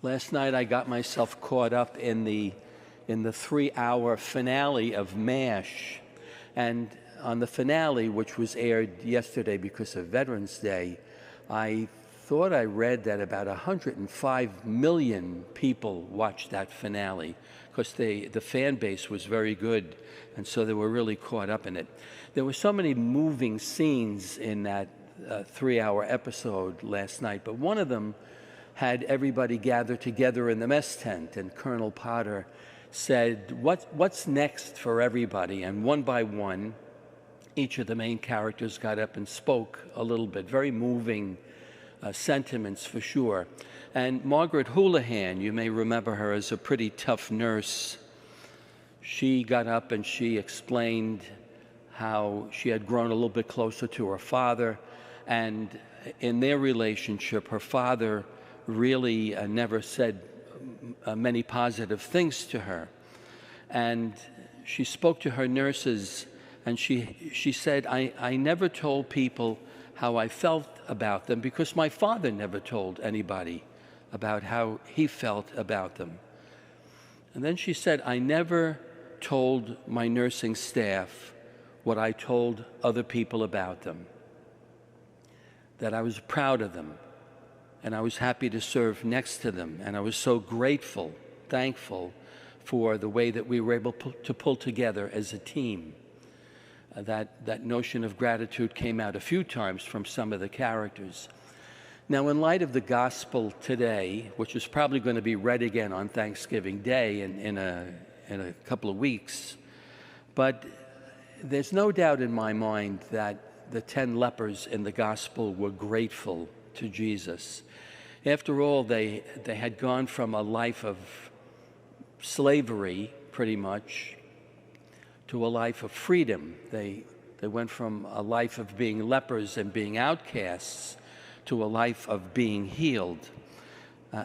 Last night I got myself caught up in the 3-hour finale of MASH. And on the finale, which was aired yesterday because of Veterans Day, I thought I read that about 105 million people watched that finale because the fan base was very good, and so they were really caught up in it. There were so many moving scenes in that 3-hour episode last night, but one of them had everybody gather together in the mess tent, and Colonel Potter said, what's next for everybody? And one by one, each of the main characters got up and spoke a little bit. Very moving sentiments for sure. And Margaret Houlihan, you may remember her as a pretty tough nurse. She got up and she explained how she had grown a little bit closer to her father, and in their relationship, her father really never said many positive things to her. And she spoke to her nurses, and she said, I never told people how I felt about them because my father never told anybody about how he felt about them. And then she said, I never told my nursing staff what I told other people about them, that I was proud of them, and I was happy to serve next to them, and I was so grateful, thankful for the way that we were able to pull together as a team. That notion of gratitude came out a few times from some of the characters. Now, in light of the gospel today, which is probably going to be read again on Thanksgiving Day in a couple of weeks, but there's no doubt in my mind that the 10 lepers in the gospel were grateful to Jesus. After all, they had gone from a life of slavery, pretty much, to a life of freedom. They went from a life of being lepers and being outcasts to a life of being healed.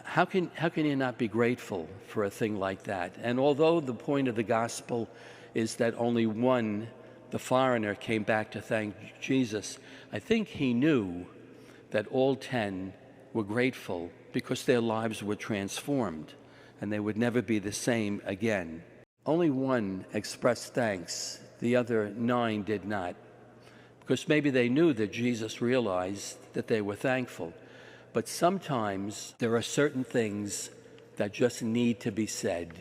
How can you not be grateful for a thing like that? And although the point of the gospel is that only one, the foreigner, came back to thank Jesus, I think he knew that all 10 were grateful because their lives were transformed and they would never be the same again. Only one expressed thanks. The other 9 did not, because maybe they knew that Jesus realized that they were thankful. But sometimes there are certain things that just need to be said.